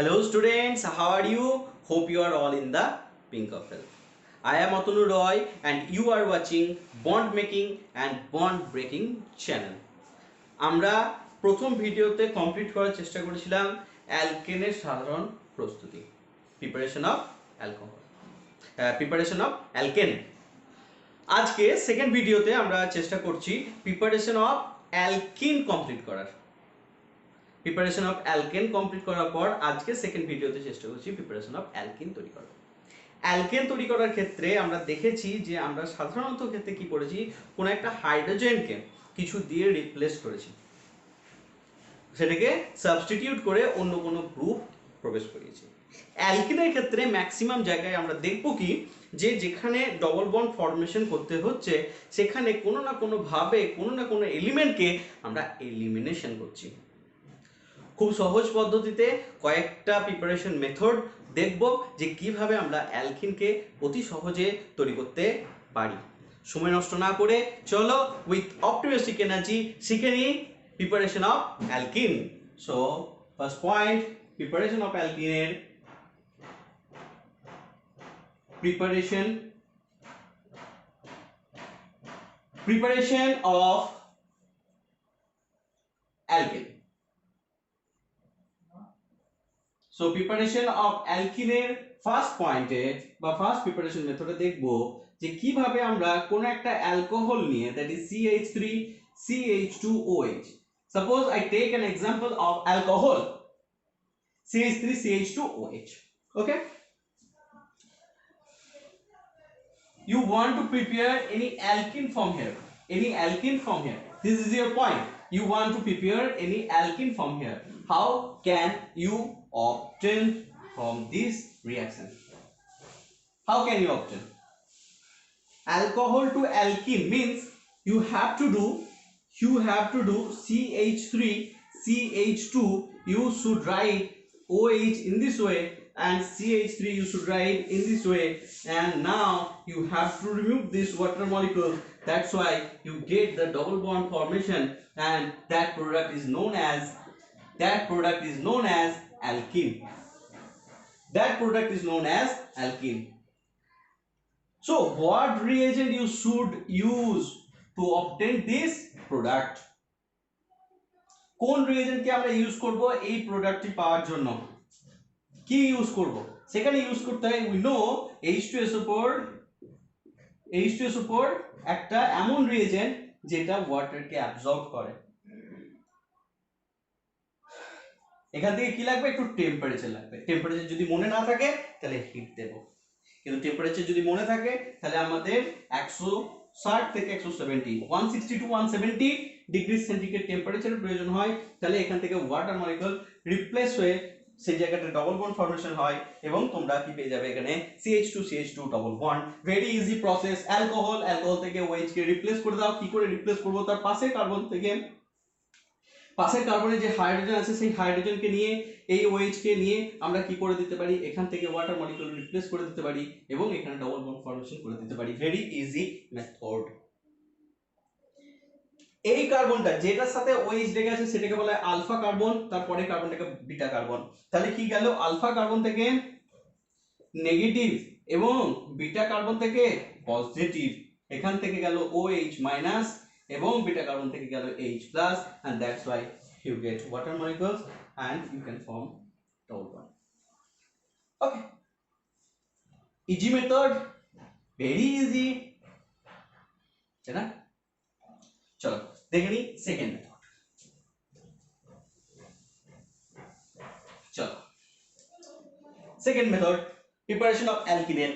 Hello students, how are you? Hope you are all in the pink of health. I am Atanu Roy and you are watching Bond Making and Bond Breaking channel. আমরা প্রথম ভিডিওতে complete করার চেষ্টা করেছিলাম অ্যালকেনের সাধারণ প্রস্তুতি, preparation of alcohol, preparation of alkane. আজকে second ভিডিওতে আমরা চেষ্টা করছি প্রিপারেশন অফ অ্যালকিন কমপ্লিট করার। প্রিপারেশন অফ অ্যালকেন কমপ্লিট করার পর আজকে সেকেন্ড ভিডিওতে চেষ্টা করছি প্রিপারেশন অফ অ্যালকিন তৈরি করা। অ্যালকেন তৈরি করার ক্ষেত্রে আমরা দেখেছি যে আমরা সাধারণত ক্ষেত্রে কি করেছি, কোনো একটা হাইড্রোজেনকে কিছু দিয়ে রিপ্লেস করেছি, সেটাকে সাবস্টিটিউট করে অন্য কোনো গ্রুপ প্রবেশ করিয়েছি। অ্যালকিনের ক্ষেত্রে ম্যাক্সিমাম জায়গায় আমরা দেখব কি যে যেখানে ডবল বন্ড ফর্মেশন করতে হচ্ছে সেখানে কোনো না কোনো ভাবে কোনো না কোনো এলিমেন্টকে আমরা এলিমিনেশন করছি। খুব সহজ পদ্ধতিতে কয়েকটা প্রিপারেশন মেথড দেখব যে কিভাবে আমরা অ্যালকিনকে অতি সহজে তৈরি করতে পারি। সময় নষ্ট না করে চলো উইথ অপটিমিস্টিক এনার্জি শিখে নিই preparation of alkene. So first point, preparation of অ্যালকিনের preparation of alkene. So preparation of অ্যালকিনের ফার্স্ট পয়েন্টে বা ফার্স্ট প্রিপারেশন মেথডে দেখব যে কিভাবে আমরা কোন একটা অ্যালকোহল নিয়ে, that is CH3 CH2OH. Suppose I take an example of alcohol CH3 CH2OH. Okay, you want to prepare any alkene from here, this is your point. You want to prepare any alkene from here. How can you obtain from this reaction? How can you obtain? Alcohol to alkene means you have to do CH3 CH2, you should write OH in this way, and CH3 you should write in this way, and now you have to remove this water molecule. That's why you get the double bond formation, and that product is known as alkene. So what reagent you should use to obtain this product? কোন রিয়েজেন্টকে আমরা use করব এই প্রোডাক্টটি পাওয়ার জন্য? কি use করব? সেখানে use করতে হয় উই নো H2SO4 একটা এমন রিয়েজেন্ট যেটা ওয়াটারকে অ্যাবজর্ব করে। এখান থেকে কি লাগবে? একটু টেম্পারেচার লাগবে। টেম্পারেচার যদি মনে না থাকে তাহলে হিট দেব, কিন্তু টেম্পারেচার যদি মনে থাকে তাহলে আমাদের 160 থেকে 170 160 টু 170 ডিগ্রি সেন্টিগ্রেড টেম্পারেচারের প্রয়োজন হয়। তাহলে এখান থেকে ওয়াটার মলিকিউল রিপ্লেস হয়ে সেই জায়গাটা ডবল বন্ড ফর্মেশন হয় এবং তোমরা কি পেয়ে যাবে এখানে CH2 double bond. Very easy process. Alcohol থেকে OH কে রিপ্লেস করে দাও। কি করে রিপ্লেস করব? তার পাশের কার্বনে যে হাইড্রোজেন আছে সেই হাইড্রোজেনকে নিয়ে এই OH কে নিয়ে আমরা কি করে দিতে পারি? এখান থেকে ওয়াটার মলিকিউল রিপ্লেস করে দিতে পারি এবং এখানে ডবল বন্ড ফর্মেশন করে দিতে পারি। Very easy method. এই কার্বনটা যেটার সাথে OH লেগে আছে সেটাকে বলা হয় আলফা কার্বন, তারপরে কার্বনটাকে বিটা কার্বন। তাহলে কি গেল? আলফা কার্বন থেকে নেগেটিভ এবং বিটা কার্বন থেকে পজিটিভ। এখান থেকে গেল OH মাইনাস এবং বিটা কার্বন থেকে গেল H plus, and that's why you get water molecules and you can form double bond. Okay, easy method, very easy, है ना? चलो देख ली सेकेंड मेथड। चलो সেকেন্ড মেথড, প্রিপারেশন অফ অ্যালকিনের।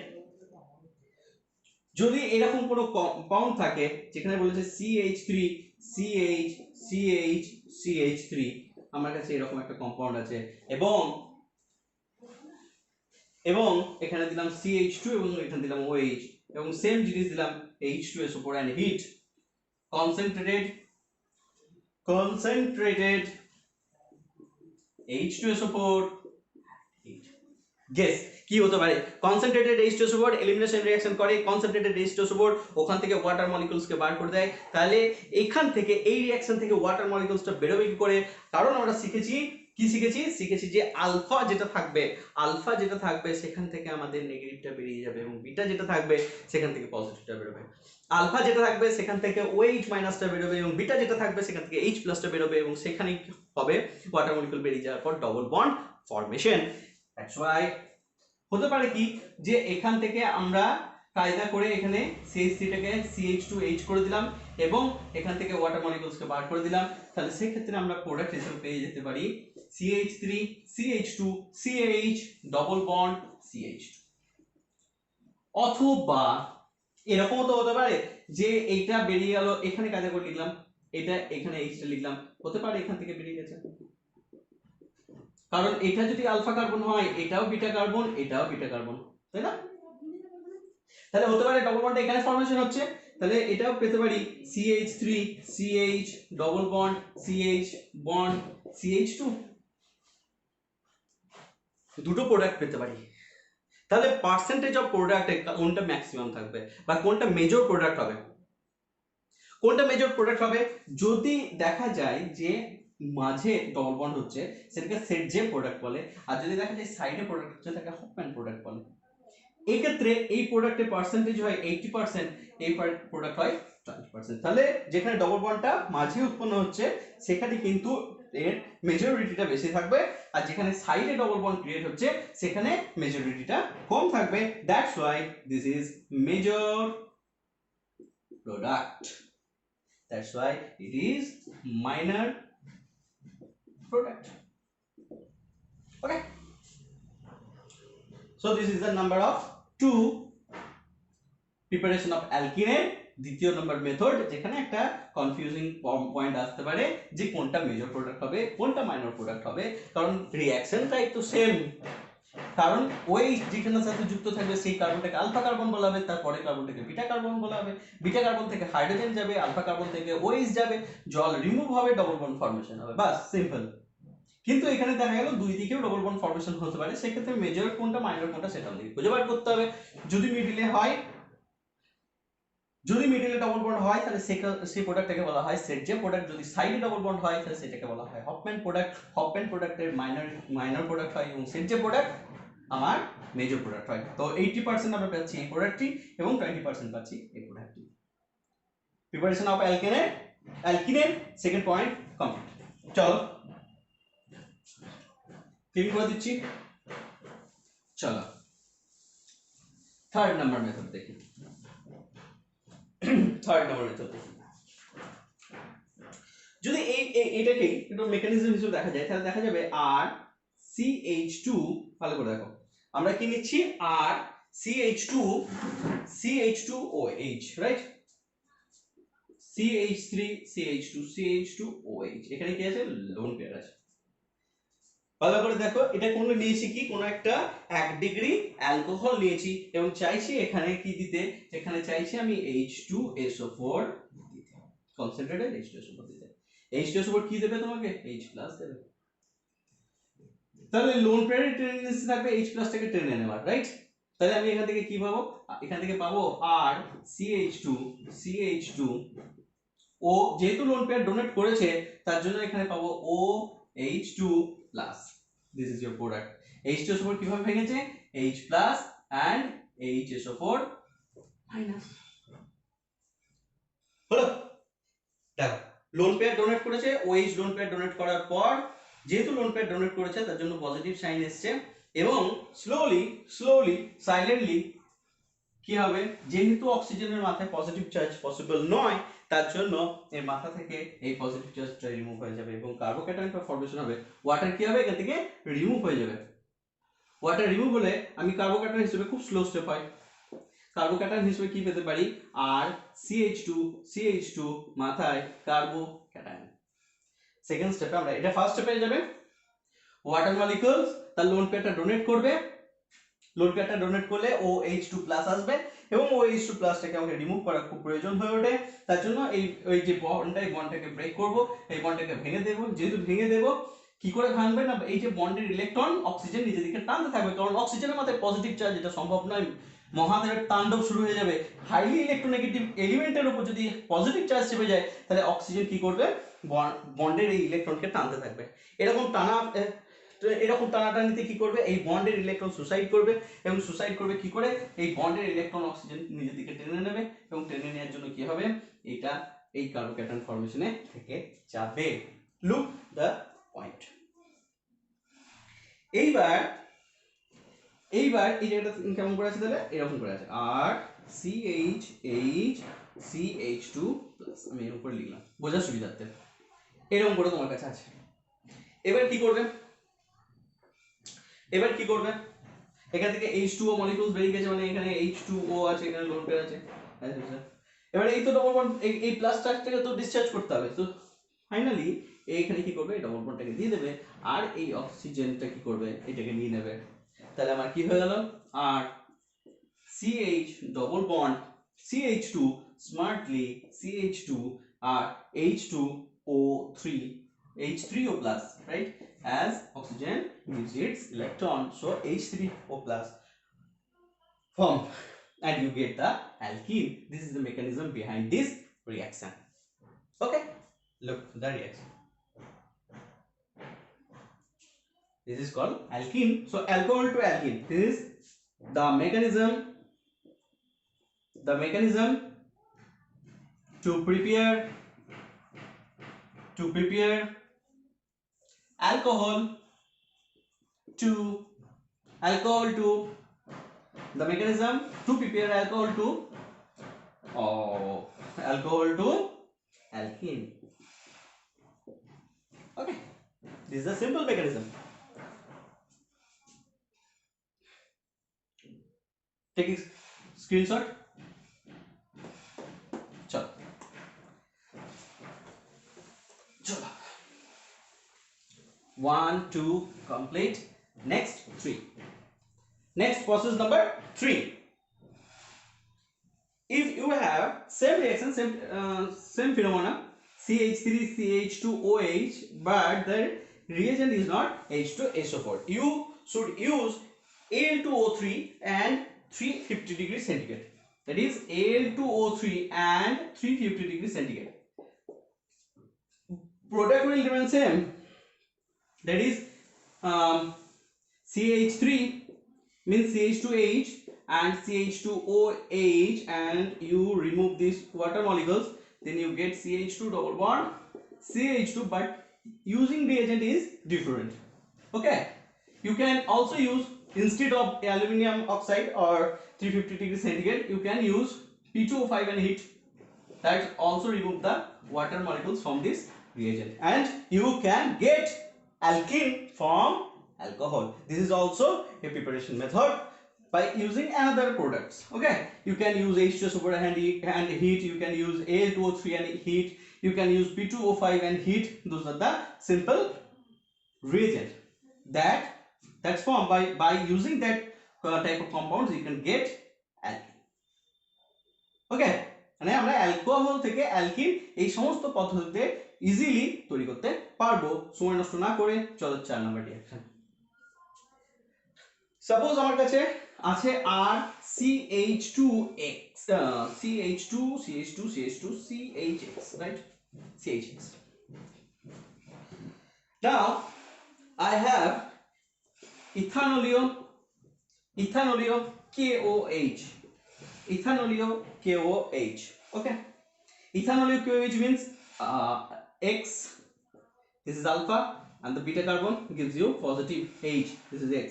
যদি এরকম কোনো কম্পাউন্ড থাকে যেখানে বলেছে CH3 CH3, আমার কাছে এরকম একটা কম্পাউন্ড আছে এবং এখানে দিলাম CH2 এবং এখানে দিলাম OH এবং সেম জিনিস দিলাম H2SO4 and heat, concentrated H2SO4 heat. Guess কি হতে পারে? কনসেন্ট্রেটেড H2SO4 এলিমিনেশন রিঅ্যাকশন করে, কনসেন্ট্রেটেড H2SO4 ওখান থেকে ওয়াটার মলিকিউলসকে বার করে দেয়। তাহলে এখান থেকে এই রিঅ্যাকশন থেকে ওয়াটার মলিকিউলসটা বের হবে কি করে? কারণ আমরা শিখেছি কি শিখেছি যে আলফা যেটা থাকবে সেখান থেকে আমাদের নেগেটিভটা বেরিয়ে যাবে এবং বিটা যেটা থাকবে সেখান থেকে পজিটিভটা বেরোবে। আলফা যেটা থাকবে সেখান থেকে OH মাইনাসটা বেরোবে এবং বিটা যেটা থাকবে সেখান থেকে H প্লাসটা বেরোবে এবং সেখানে হবে ওয়াটার মলিকুল বেরিয়ে যাওয়ার পর double bond formation. That's why হতে পারে কি যে এখান থেকে আমরা কায়দা করে এখানে CH3 টাকে CH2H করে দিলাম এবং এখান থেকে ওয়াটার মলিকুলসকে বার করে দিলাম, তাহলে সেই ক্ষেত্রে আমরা প্রোডাক্ট হিসেবে পেয়ে যেতে পারি CH3 CH2 CH double bond CH2। অথবা এরকমও তো হতে পারে যে এইটা বেরিয়ে গেল, এখানে কায়দা করে লিখলাম, এটা এখানে H টা লিখলাম, হতে পারে এখান থেকে বেরিয়ে গেছে, কারণ এটা যদি আলফা কার্বন হয় এটাও বিটা কার্বন, এটাও বিটা কার্বন, তাই না? তাহলে হতে পারে ডবল বন্ড এখানে ফর্মেশন হচ্ছে, তাহলে এটাও পেতে পারি CH3 CH double bond CH bond CH2, দুটো প্রোডাক্ট পেতে পারি। তাহলে পার্সেন্টেজ অফ প্রোডাক্টে কোনটা ম্যাক্সিমাম থাকবে বা কোনটা মেজর প্রোডাক্ট হবে? কোনটা মেজর প্রোডাক্ট হবে? যদি দেখা যায় যে মাঝে ডবল বন্ড হচ্ছে সেটাকে সেট জে প্রোডাক্ট বলে, আর যদি দেখা যায় সাইডে প্রোডাক্ট হচ্ছে তাকে হপম্যান প্রোডাক্ট বলে। এই ক্ষেত্রে এই প্রোডাক্টের পার্সেন্টেজ হয় 80%, এই প্রোডাক্ট হয় 20%। তাহলে যেখানে ডবল বন্ডটা মাঝে উৎপন্ন হচ্ছে সেখানে কিন্তু এর মেজরিটিটা বেশি থাকবে, আর যেখানে সাইডে ডবল বন্ড ক্রিয়েট হচ্ছে সেখানে মেজরিটিটা কম থাকবে। That's why this is major product, that's why it is minor product. Okay, so this is the number of 2 preparation of alkene, দ্বিতীয় নাম্বার মেথড, যেখানে একটা কনফিউজিং পয়েন্ট আসতে পারে যে কোনটা মেজর প্রোডাক্ট হবে কোনটা মাইনর প্রোডাক্ট হবে, কারণ রিঅ্যাকশনটাই তো সেম, কারণ ওই যেখানে সাথে যুক্ত থাকবে সেই কার্বনটাকে আলফা কার্বন বলা হবে, তারপরে কার্বনটাকে বিটা কার্বন বলা হবে, বিটা কার্বন থেকে হাইড্রোজেন যাবে, আলফা কার্বন থেকে OH যাবে, জল রিমুভ হবে, ডবল বন্ড ফর্মেশন হবে, বাস সিম্পল। কিন্তু এখানে দেখা গেল দুই দিকেও ডবল বন্ড ফর্মেশন হতে পারে, সেক্ষেত্রে মেজর কোনটা মাইনর কোনটা সেটা আমাদের খুঁজে বার করতে হবে। যদি মিডিলে হয়, যদি মিডিলে ডবল বন্ড হয় তাহলে সেই প্রোডাক্টটাকে বলা হয় সেট জে প্রোডাক্ট, যদি সাইডে ডবল বন্ড হয় তাহলে সেটাকে বলা হয় হপম্যান প্রোডাক্ট। হপম্যান প্রোডাক্টের মাইনর প্রোডাক্ট হয় এবং সেট জে প্রোডাক্ট আমার মেজর প্রোডাক্ট হয়। তো 80% আমরা পাচ্ছি এই প্রোডাক্টটি এবং 20% পাচ্ছি এই প্রোডাক্টটি। প্রিপারেশন অফ অ্যালকিনের সেকেন্ড পয়েন্ট কমপ্লিট। চলো ক্লিন করে দিচ্ছি। চলো থার্ড নাম্বার মেথড দেখি। থার্ড নাম্বার মেথড দেখি, যদি এটাকে একটু মেকানিজম হিসেবে দেখা যায় তাহলে দেখা যাবে আর CH2, ভালো করে দেখো আমরা কি নিচ্ছি, আর CH2OH, রাইট? CH3 CH2OH, এখানে কি আছে? লোন পেয়ার আছে। ভালো করে দেখো, এটা কোন নিয়েছি কি, কোন একটা 1 ডিগ্রি অ্যালকোহল নিয়েছি এবং চাইছি এখানে কি দিতে, এখানে চাইছি আমি H2SO4 দিতে, কনসেন্ট্রেটেড H2SO4 দিতে। H2SO4 কি দেবে তোমাকে? H+ দেবে। তাহলে লোন পেয়ারের টেন্ডেন্সি থাকবে H+ টাকে টেনে নেওয়ার, রাইট? তাহলে আমি এখান থেকে কি পাবো? এখান থেকে পাবো আর CH2 ও যেহেতু লোন পেয়ার ডোনেট করেছে তার জন্য এখানে পাবো OH2+। This is your product. H2SO4 কিভাবে ভেঙেছে? H+ and HSO4-। হলো? দেখো লোন পেয়ার ডোনেট করেছে, OH লোন পেয়ার ডোনেট করার পর যেহেতু লোন পেয়ার ডোনেট করেছে তার জন্য পজিটিভ সাইন এসছে এবং স্লোলি সাইলেন্টলি কি হবে, যেহেতু অক্সিজেনের মাথায় পজিটিভ চার্জ পসিবল নয় তার জন্য এর মাথা থেকে এই পজিটিভ চার্জটা রিমুভ হয়ে যাবে এবং কার্বোক্যাটায়নটা ফর্মেশন হবে। ওয়াটার কি হবে, এখান থেকে রিমুভ হয়ে যাবে। ওয়াটার রিমুভ হলে আমি কার্বোক্যাটায়ন হিসেবে খুব স্লো স্টেপ হয়, কার্বোক্যাটায়ন হিসেবে কি পেতে পারি, আর CH2 মাথায় কার্বোক্যাটায়ন। সেকেন্ড স্টেপে আমরা, এটা ফার্স্ট স্টেপে যাবে, ওয়াটার মলিকিউলস তার লোন পেয়ারটা ডোনেট করবে, লোন পেয়ারটা ডোনেট করলে OH2+ আসবে এবং OH2+টাকে আমাকে রিমুভ করা খুব প্রয়োজন হয়ে ওঠে। তার জন্য এই যে বন্ডটা, এই বন্ডটাকে ব্রেক করব, এই বন্ডটাকে ভেঙে দেব। যেহেতু ভেঙে দেব, কি করে ভাঙবে না, এই যে বন্ডের ইলেকট্রন অক্সিজেন নিজের দিকে টানতে থাকবে, কারণ অক্সিজেনের মাথায় পজিটিভ চার্জ, এটা সম্ভব নয় মহাদেবের তাণ্ডব শুরু হয়ে যাবে। হাইলি ইলেকট্রোনেগেটিভ এলিমেন্টের উপর যদি পজিটিভ চার্জ চেপে যায় তাহলে অক্সিজেন কি করবে, বন্ডের এই ইলেকট্রনকে টানতে থাকবে। এরকম টানাটানিতে কি করবে, এই বন্ডের ইলেকট্রন সুসাইড করবে, এবং সুসাইড করবে কি করে, এই বন্ডের ইলেকট্রন অক্সিজেন নিজের দিকে টেনে নেবে, এবং টেনে নেওয়ার জন্য কি হবে, এটা এই কার্বোক্যাটায়ন ফর্মেশনে থেকে যাবে। Look the point. এইবার এই জায়গাটা কেমন করে আছে, তাহলে এরকম করে আছে, আর CH2 প্লাস, আমি এর উপরে লিখলাম বোঝার সুবিধার্থে, এরকম করে তোমার কাছে আছে। এবার কি করবে, এখান থেকে H2O মলিকিউলস বেরিয়ে গেছে, মানে এখানে H2O আছে, এখানে লোন পেয়ার আছে। এবার এই তো ডবল বন্ড, এই প্লাস চার্জটাকে তো ডিসচার্জ করতে হবে, তো ফাইনালি এইখানে কি করবে, ডবল বন্ডটাকে দিয়ে দেবে, আর এই অক্সিজেনটা কি করবে, এটাকে নিয়ে নেবে। তাহলে আমার কি হয়ে গেল, আর CH double bond CH2 smartly CH2 R H2O3 H3O plus, right? As oxygen gives its electron, so H3O plus form, and you get the alkene. This is the mechanism behind this reaction. Okay, look the reaction. This is called alkene. So alcohol to alkene. This is the mechanism to prepare alcohol to the mechanism to prepare alcohol to alkene. Okay, this is a simple mechanism. Take a screenshot. Chalo. 1 2 complete. Next 3. Next process number 3. If you have same reaction, same phenomena, CH3CH2OH, but the reagent is not H2SO4, you should use Al2O3 and 350 degrees centigrade. That is Al2O3 and 350 degrees centigrade. Product will remain same. That is CH3 means CH2H and CH2OH, and you remove these water molecules, then you get CH2 double bond CH2, but using reagent is different. Okay, you can also use, instead of aluminum oxide or 350 degrees centigrade, you can use P2O5 and heat. That also remove the water molecules from this reagent, and you can get alkene from alcohol. This is also a preparation method by using another products. Okay, you can use H2SO4 and heat, you can use Al2O3 and heat, you can use P2O5 and heat. Those are the simple reagent that's formed by using that type of compounds, you can get alkene. Okay, মানে আমরা alcohol থেকে alkyne এই সমস্ত পদ্ধতিতে easily তৈরি করতে পারবো, সময় নষ্ট না করে। চলো 4 নাম্বার রিঅ্যাকশন। সাপোজ আমার কাছে আছে আর CH2X, CHX, right? CHX. Now I have ethanolio KOH. Okay, ethanolio KOH means X, this is alpha, and the beta carbon gives you positive H, this is X,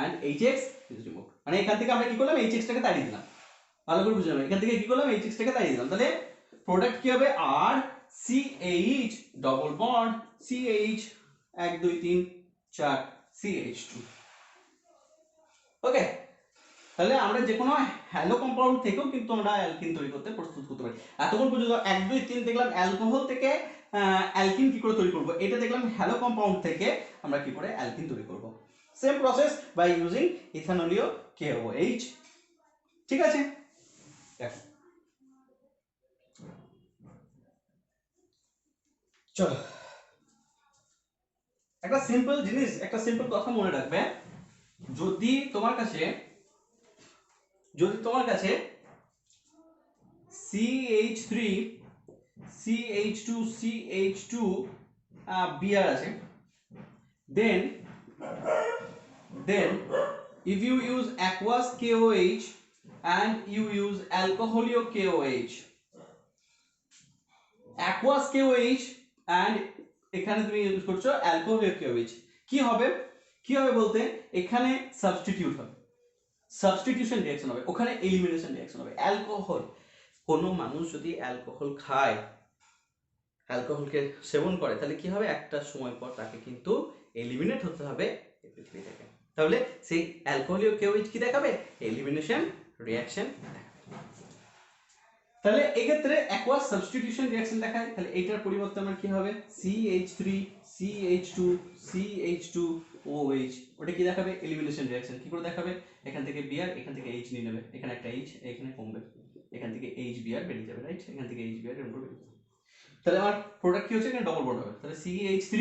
and HX is removed. মানে এখান থেকে আমরা কি করলাম, HX টাকে তাড়িয়ে দিলাম, ভালো করে বুঝলাম, এখান থেকে কি করলাম, HX টাকে তাড়িয়ে দিলাম, তাহলে প্রোডাক্ট কি হবে, আর CH double bond CH 1 2 3 4 CH2. ওকে, তাহলে আমরা যে কোনো হ্যালো কম্পাউন্ড থেকেও কিন্তু আমরা অ্যালকিন তৈরি করতে প্রস্তুত করতে পারি। এতক্ষণ পর্যন্ত 1 2 3 দেখলাম অ্যালকোহল থেকে অ্যালকিন কি করে তৈরি করব, এটা দেখলাম হ্যালো কম্পাউন্ড থেকে আমরা কি করে অ্যালকিন তৈরি করব। Same process by using ethanolic KOH। ঠিক আছে, দেখো চলো একটা সিম্পল জিনিস, একটা সিম্পল কথা মনে রাখবে, যদি তোমার কাছে যদি তোমার কাছে CH3 CH2 CH2 Br আছে, then if you use aqueous KOH and you use alcoholio KOH, aqueous KOH and এখানে তুমি ইউজ করছো alcoholio KOH, কি হবে বলতে এখানে সাবস্টিটিউট হবে, সাবস্টিটিউশন রিঅ্যাকশন হবে, ওখানে এলিমিনেশন রিঅ্যাকশন হবে। অ্যালকোহল, কোনো মানুষ যদি অ্যালকোহল খায়, অ্যালকোহলকে সেবন করে, তাহলে কি হবে, একটা সময় পর তাকে কিন্তু এলিমিনেট হতে হবে এই পৃথিবী থেকে। তাহলে সেই অ্যালকোহলীয় KOH কি দেখাবে, এলিমিনেশন রিঅ্যাকশন দেখাবে। তাহলে এই ক্ষেত্রে অ্যাকোয়াস সাবস্টিটিউশন রিঅ্যাকশন দেখায়, তাহলে এইটার পরিবর্তে আমার কি হবে, CH3 CH2 CH2OH, ওটা কি দেখাবে, এলিমিনেশন রিঅ্যাকশন। কি করে দেখাবে, এখান থেকে Br, এখান থেকে H নিয়ে নেবে, এখানে একটা H, এখানে কমবে, এখান থেকে HBr বেরিয়ে যাবে, রাইট, এখান থেকে HBr এর উপর বেরিয়ে যাবে। তাহলে আমার প্রোডাক্ট কি হচ্ছে, এখানে ডবল বন্ড হবে, তাহলে CH3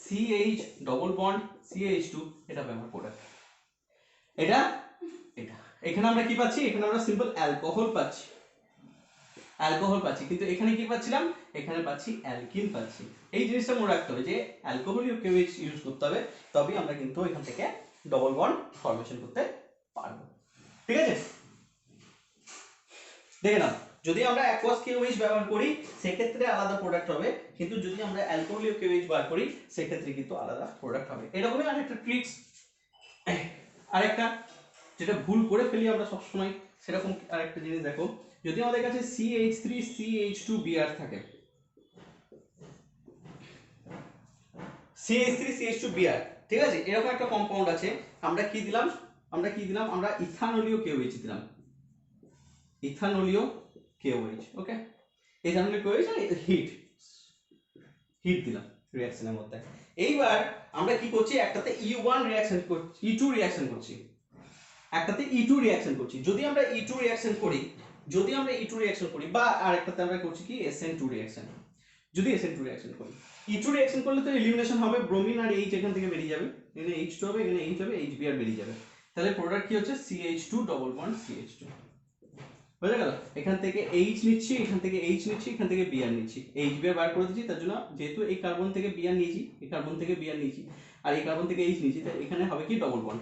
CH double bond CH2, এটা হবে আমার প্রোডাক্ট। এটা এখানে আমরা কি পাচ্ছি, এখানে আমরা সিম্পল অ্যালকোহল পাচ্ছি, কিন্তু এখানে কি পাচ্ছিলাম, এখানে পাচ্ছি অ্যালকিন পাচ্ছি। এই জিনিসটা মনে রাখতে হবে যে অ্যালকোহলীয় KOH ইউজ করতে হবে, তবেই আমরা কিন্তু এখান থেকে ডবল বন্ড ফর্মেশন করতে পারবো। ঠিক আছে, দেখে নাও, যদি আমরা অ্যাকোয়াস KOH ব্যবহার করি সেক্ষেত্রে আলাদা প্রোডাক্ট হবে, কিন্তু যদি আমরা অ্যালকোহলীয় KOH ব্যবহার করি সেক্ষেত্রে কিন্তু আলাদা প্রোডাক্ট হবে। এরকমই আরেকটা ট্রিক্স, আরেকটা যেটা ভুল করে ফেলি আমরা সবসময়, সেরকম আরেকটা জিনিস দেখো, যদি আমাদের কাছে CH3 CH2Br থাকে, CH3 CH2Br, ঠিক আছে, এরকম একটা কম্পাউন্ড আছে, আমরা কি দিলাম, আমরা ইথানোলীয় KOH দিলাম, ইথানোলীয় KOH, ওকে, ইথানোলীয় KOH আর হিট দিলাম রিঅ্যাকশনের মধ্যে। এইবার আমরা কি করছি, একটাতে E1 রিঅ্যাকশন করছি, E2 রিঅ্যাকশন করছি, একটাতে E2 রিঅ্যাকশন করছি। যদি আমরা E2 রিঅ্যাকশন করি, বা আরেকটাতে আমরা করছি কি SN2 রিঅ্যাকশন, যদি SN2 রিঅ্যাকশন করি, E2 রিঅ্যাকশন করলে তো এলিমিনেশন হবে, ব্রোমিন আর H এখান থেকে বেরিয়ে যাবে, এখানে H2 হবে, এখানে H হবে, HBr বেরিয়ে যাবে, তাহলে প্রোডাক্ট কি হচ্ছে, CH2 ডবল বন্ড CH2, বুঝা গেল। এখান থেকে H নিচ্ছি, এখান থেকে H নিচ্ছি, এখান থেকে Br নিচ্ছি, HBr বার করে দিচ্ছি, তার জন্য যেহেতু এই কার্বন থেকে Br নিয়েছি, এই কার্বন থেকে Br নিয়েছি, আর এই কার্বন থেকে H নিয়েছি, তাই এখানে হবে কি ডবল বন্ড,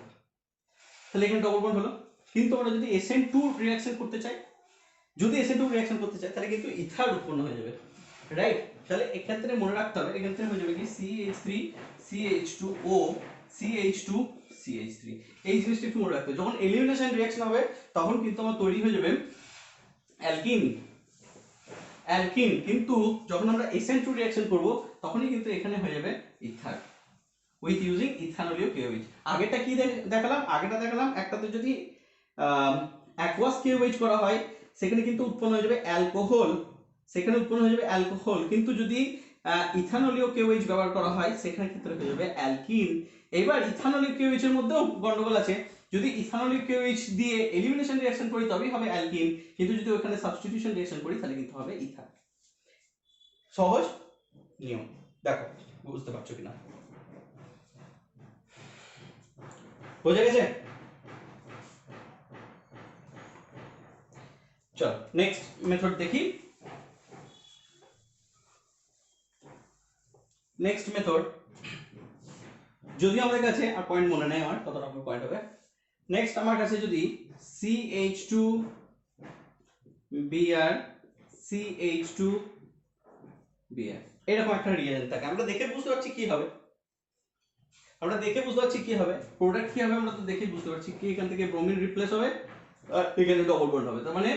তাহলে এখানে ডবল বন্ড হলো। কিন্তু আমরা যদি SN2 রিঅ্যাকশন করতে চাই, তাহলে কিন্তু ইথার উৎপন্ন হয়ে যাবে, রাইট। তাহলে এক্ষেত্রে মনে রাখতে হবে, এক্ষেত্রে হয়ে যাবে কি CH3 CH2O CH2 CH3, এই জিনিসটা একটু মনে রাখতে হবে। যখন এলিমিনেশন রিঅ্যাকশন হবে তখন কিন্তু আমার তৈরি হয়ে যাবে অ্যালকিন, কিন্তু যখন আমরা SN2 রিঅ্যাকশন করব তখনই কিন্তু এখানে হয়ে যাবে ইথার উইথ ইউজিং ইথানোলীয় KOH। আগেটা কি দেখালাম, একটাতে যদি অ্যাকোয়াস KOH করা হয় সেখানে কিন্তু উৎপন্ন হয়ে যাবে অ্যালকোহল, কিন্তু যদি ইথানোলীয় KOH ব্যবহার করা হয় সেখানে ক্ষেত্রে হয়ে যাবে অ্যালকিন। এবার ইথানোলীয় KOH এর মধ্যেও গন্ডগোল আছে, যদি ইথানোলীয় KOH দিয়ে এলিমিনেশন রিঅ্যাকশন করি তবেই হবে অ্যালকিন, কিন্তু যদি ওখানে সাবস্টিটিউশন রিঅ্যাকশন করি তাহলে কিন্তু হবে ইথার। সহজ নিয়ম, দেখো বুঝতে পারছো কিনা, বোঝা গেছে? চল নেক্সট মেথড দেখি। নেক্সট মেথড, যদি আমাদের কাছে, আর পয়েন্ট মনে নেই আমার কত রকম পয়েন্ট হবে, নেক্সট আমার কাছে যদি CH2Br CH2Br এরকম একটা রিঅ্যাকশন থাকে, আমরা দেখে বুঝতে পারছি কি হবে, প্রোডাক্ট কি হবে, আমরা তো দেখে বুঝতে পারছি কি, এখান থেকে ব্রোমিন রিপ্লেস হবে আর এখানে ডবল বন্ড হবে, তার মানে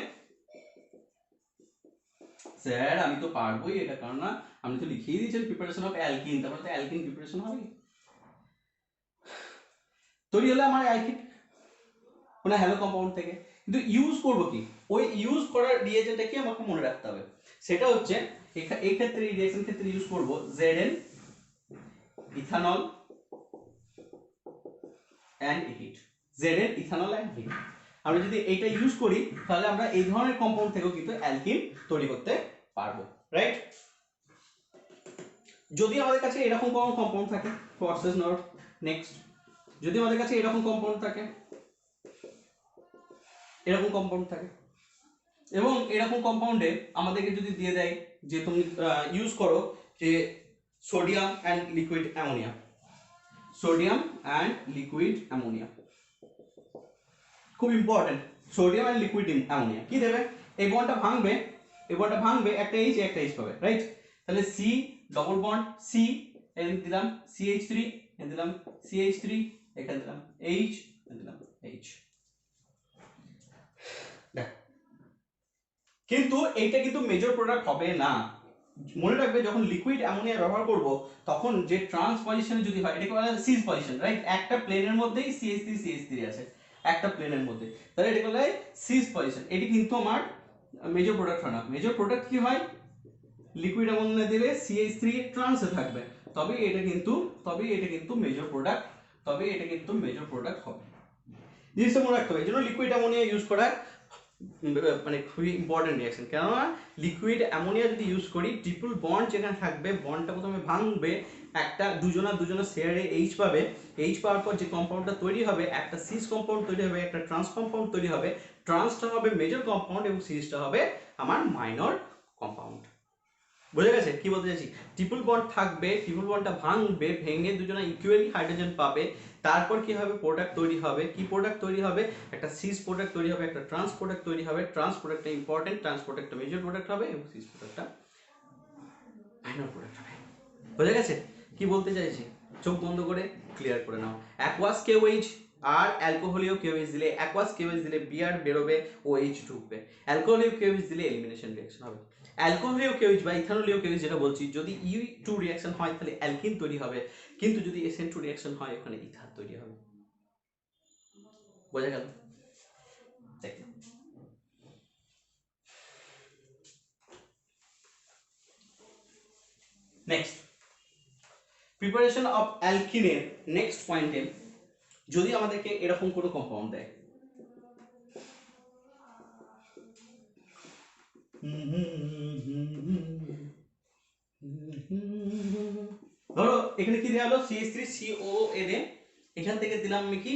স্যার আমি তো পারবোই এটা, কারণ না আমি তো লিখিয়ে দিয়েছেন প্রিপারেশন অফ অ্যালকিন, তারপরে তো অ্যালকিন প্রিপারেশন হবে, তৈরি হলো আমার অ্যালকিন মানে হ্যালো কম্পাউন্ড থেকে। কিন্তু ইউজ করব কি, ওই ইউজ করার রিএজেন্টটা কি আমাকে মনে রাখতে হবে, সেটা হচ্ছে এই ক্ষেত্রে, এই রিঅ্যাকশন ক্ষেত্রে ইউজ করব Zn ethanol and heat, Zn ethanol and heat. আমরা যদি এইটা ইউজ করি তাহলে আমরা এই ধরনের কম্পাউন্ড থেকেও কিন্তু অ্যালকিন তৈরি করতে পারবো, রাইট। যদি আমাদের কাছে এরকম কোনো কম্পাউন্ড থাকে, প্রসেস নট নেক্সট, যদি আমাদের কাছে এরকম কম্পাউন্ড থাকে, এরকম কম্পাউন্ড থাকে। এবং এরকম কম্পাউন্ডে আমাদেরকে যদি দিয়ে দেয় যে তুমি ইউজ করো যে sodium and liquid ammonia, sodium and liquid ammonia খুব important. Sodium and liquid ammonia কি দেবে, এই বন্ডটা ভাঙবে, এই বন্ডটা ভাঙবে, একটা এইচ একটা এইচ পাবে, রাইট? তাহলে সি ডবল বন্ড সি, এখানে দিলাম CH3, এখানে দিলাম CH3, এখানে দিলাম এইচ, এখানে দিলাম এইচ। কিন্তু এইটা কিন্তু মেজর প্রোডাক্ট হবে না। মনে রাখবে যখন লিকুইড অ্যামোনিয়া ব্যবহার করব তখন যে ট্রান্স পজিশনে যদি হয় এটাকে বলা হয় সিস পজিশন, রাইট? একটা প্লেনের মধ্যেই CH3 আছে, একটা প্লেনের মধ্যে, তাহলে এটাকে বলা হয় সিস পজিশন। এটি কিন্তু আমার মেজর প্রোডাক্ট হয় না। মেজর প্রোডাক্ট কি হয়, লিকুইড অ্যামোনিয়া দিলে CH3 ট্রান্সে থাকবে, তবে এটা কিন্তু মেজর প্রোডাক্ট, তবে এটা কিন্তু মেজর প্রোডাক্ট হবে। জিনিসটা মনে রাখতে হবে, এই জন্য লিকুইড অ্যামোনিয়া ইউজ করা মানে খুবই ইম্পর্টেন্ট রিঅ্যাকশন। কেননা লিকুইড অ্যামোনিয়া যদি ইউজ করি, ট্রিপল বন্ড যেখানে থাকবে, বন্ডটা প্রথমে ভাঙবে, একটা দুজনা শেয়ারে এইচ পাবে, এইচ পাওয়ার পর যে কম্পাউন্ডটা তৈরি হবে, একটা সিস কম্পাউন্ড তৈরি হবে, একটা ট্রান্স কম্পাউন্ড তৈরি হবে। ট্রান্সটা হবে মেজর কম্পাউন্ড এবং সিসটা হবে আমার মাইনর কম্পাউন্ড। বুঝে গেছে কি বলতে চাইছি? ট্রিপল বন্ড থাকবে, ট্রিপল বন্ডটা ভাঙবে, ভেঙে দুজনা ইকুয়ালি হাইড্রোজেন পাবে, তারপর কি হবে, প্রোডাক্ট তৈরি হবে। কি প্রোডাক্ট তৈরি হবে, একটা সিস প্রোডাক্ট তৈরি হবে, একটা ট্রান্স প্রোডাক্ট তৈরি হবে। ট্রান্স প্রোডাক্টটা ইম্পর্টেন্ট, ট্রান্স প্রোডাক্টটা মেজর প্রোডাক্ট হবে এবং সিস প্রোডাক্টটা মাইনর প্রোডাক্ট হবে। বুঝে গেছে কি বলতে চাইছি? চোখ বন্ধ করে ক্লিয়ার করে নাও। অ্যাকোয়াস কেওএইচ আর অ্যালকোহলীয় কেওএইচ দিলে, অ্যাকোয়াস কেওএইচ দিলে বিআর বেরোবে, OH ঢুকবে। অ্যালকোহলীয় কেওএইচ দিলে এলিমিনেশন রিঅ্যাকশন হবে। অ্যালকোহলীয় কেওএইচ বা ইথানলীয় কেওএইচ যেটা বলছি, যদি E2 রিঅ্যাকশন হয় তাহলে অ্যালকিন তৈরি হবে, কিন্তু যদি SN2 রিঅ্যাকশন হয় ওখানে ইথার তৈরি হবে। বোঝা গেল? নেক্সট প্রিপারেশন অফ অ্যালকিনের নেক্সট পয়েন্টে যদি আমাদেরকে এরকম কোনো কম্পাউন্ড দেয়, ধরো এখানে কি দেওয়া হলো CH3COONA, এখান থেকে দিলাম আমি কি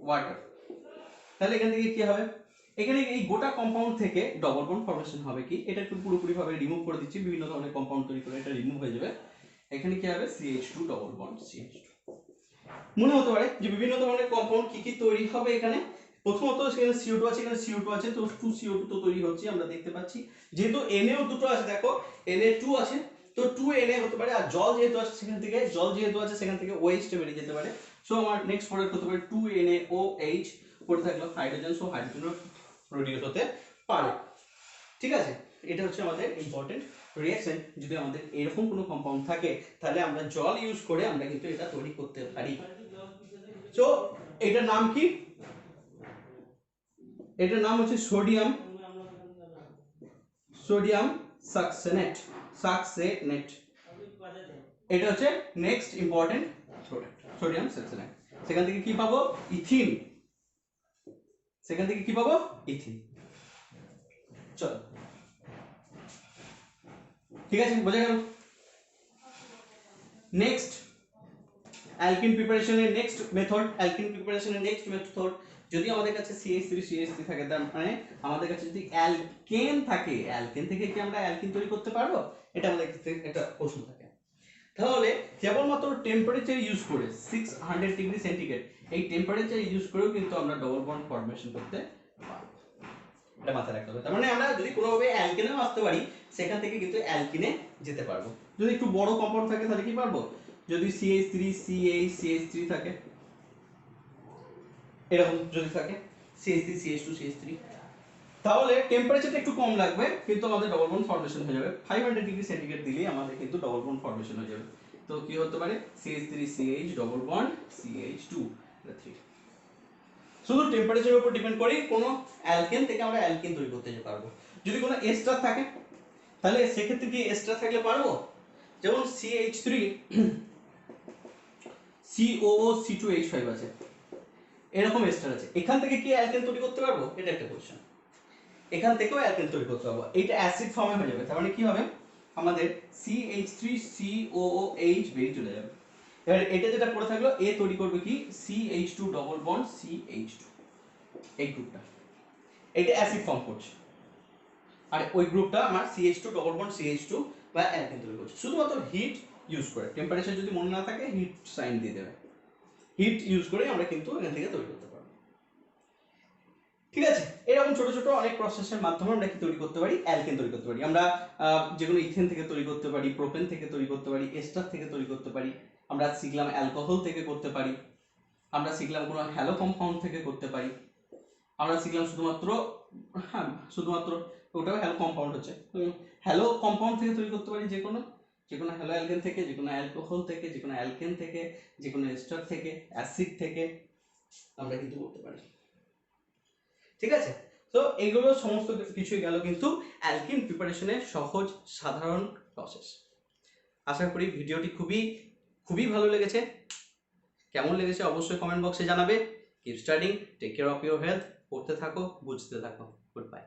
ওয়াটার, তাহলে এখান থেকে কি হবে, এখানে এই গোটা কম্পাউন্ড থেকে ডবল বন্ড ফর্মেশন হবে। কি এটা একটু পুরোপুরি ভাবে রিমুভ করে দিচ্ছি, বিভিন্ন ধরনের কম্পাউন্ড তৈরি করে এটা রিমুভ হয়ে যাবে। এখানে কি হবে, CH2 ডবল বন্ড CH2। মনে হতে পারে যে বিভিন্ন ধরনের কম্পাউন্ড কি কি তৈরি হবে এখানে। প্রথমত সেখানে CO2 আছে, এখানে CO2 আছে, তো 2CO2 তো তৈরি হচ্ছে আমরা দেখতে পাচ্ছি। যেহেতু Na ও দুটো আছে, দেখো Na2 আছে, তো 2Na হতে পারে। আর জল যেহেতু আছে সেখান থেকে OH টা বেরিয়ে যেতে পারে। সো আমার নেক্সট প্রোডাক্ট হতে পারে 2NaOH, পড়ে থাকলো হাইড্রোজেন, সো হাইড্রোজেন প্রডিউস হতে পারে। ঠিক আছে, এটা হচ্ছে আমাদের ইম্পর্টেন্ট রিঅ্যাকশন। যদি আমাদের এরকম কোনো কম্পাউন্ড থাকে তাহলে আমরা জল ইউজ করে আমরা কিন্তু এটা তৈরি করতে পারি। সো এটার নাম কি, এটার নাম হচ্ছে সোডিয়াম সাকসেনেট। এটা হচ্ছে নেক্সট ইম্পর্টেন্ট প্রোডাক্ট, সোডিয়াম সাকসেনেট। সেখান থেকে কি পাবো, ইথিন। চলো ঠিক আছে, বোঝা গেল? নেক্সট অ্যালকিন প্রিপারেশনের নেক্সট মেথড, যদি আমাদের কাছে CH3 থাকে, তার মানে আমাদের কাছে যদি অ্যালকেন থাকে, অ্যালকেন থেকে কি আমরা অ্যালকিন তৈরি করতে পারবো? এটা আমাদের কাছে একটা প্রশ্ন থাকে। তাহলে কেবলমাত্র টেম্পারেচার ইউজ করে 600 ডিগ্রি সেন্টিগ্রেড, এই টেম্পারেচার ইউজ করেও কিন্তু আমরা ডবল বন্ড ফর্মেশন করতে পারবো। এটা মাথায় রাখতে হবে। তার মানে আমরা যদি কোনোভাবে অ্যালকেনেও আসতে পারি, সেখান থেকে কিন্তু অ্যালকিনে যেতে পারবো। যদি একটু বড় কম্পাউন্ড থাকে তাহলে কি পারবো, যদি CH3 থাকে, এরকম যদি থাকে CH3 তাহলে টেম্পারেচারটা একটু কম লাগবে, কিন্তু আমাদের ডবল বন্ড ফর্মেশন হয়ে যাবে। 500 ডিগ্রি সেন্টিগ্রেড দিলেই আমাদের কিন্তু ডবল বন্ড ফর্মেশন হয়ে যাবে। তো কি হতে পারে, CH3CH ডবল বন্ড CH2, এটা 3। শুধু টেম্পারেচারের উপর ডিপেন্ড করে কোনো অ্যালকেন থেকে আমরা অ্যালকিন তৈরি করতে পারবো। যদি কোনো এস্টার থাকে তাহলে সেক্ষেত্রে কি এস্টার থাকলে পারবো, যেমন CH3 COO2H5 আছে, এরকম এস্টার আছে, এখান থেকে কি অ্যালকেন তৈরি করতে পারবো, এটা একটা কোশ্চেন। এখান থেকেও অ্যালকেন তৈরি করতে পারবো, এটা অ্যাসিড ফর্মে হয়ে যাবে। তার মানে কি হবে, আমাদের CH3COOH বেরিয়ে চলে যাবে। এবার এটা যেটা পড়ে থাকলো, এ তৈরি করবে কি CH2 ডবল বন্ড CH2। এই গ্রুপটা, এটা অ্যাসিড ফর্ম করছে, আর ওই গ্রুপটা আমার CH2 ডবল বন্ড CH2 বা অ্যালকেন তৈরি করছে, শুধুমাত্র হিট ইউজ করে। টেম্পারেচার যদি মনে না থাকে হিট সাইন দিয়ে দেবে, হিট ইউজ করে আমরা কিন্তু এখান থেকে তৈরি করতে পারবো। ঠিক আছে, এরকম ছোট ছোট অনেক প্রসেসের মাধ্যমে আমরা কি তৈরি করতে পারি, অ্যালকেন তৈরি করতে পারি। আমরা যে কোনো ইথেন থেকে তৈরি করতে পারি, প্রোপেন থেকে তৈরি করতে পারি, এস্টার থেকে তৈরি করতে পারি, আমরা শিখলাম অ্যালকোহল থেকে করতে পারি, আমরা শিখলাম কোনো হ্যালো কম্পাউন্ড থেকে করতে পারি, আমরা শিখলাম শুধুমাত্র ওটাও হ্যালো কম্পাউন্ড হচ্ছে, হ্যালো কম্পাউন্ড থেকে তৈরি করতে পারি, যে কোনো হ্যালো অ্যালকেন থেকে, যে কোনো অ্যালকোহল থেকে, যে কোনো অ্যালকেন থেকে, যে কোনো এস্টার থেকে, অ্যাসিড থেকে আমরা কিন্তু করতে পারি। ঠিক আছে, তো এইগুলো সমস্ত কিছুই গেল কিন্তু অ্যালকিন প্রিপারেশনের সহজ সাধারণ প্রসেস। আশা করি ভিডিওটি খুবই ভালো লেগেছে। কেমন লেগেছে অবশ্যই কমেন্ট বক্সে জানাবে। Keep studying, take care of your health, পড়তে থাকো, বুঝতে থাকো। Good bye.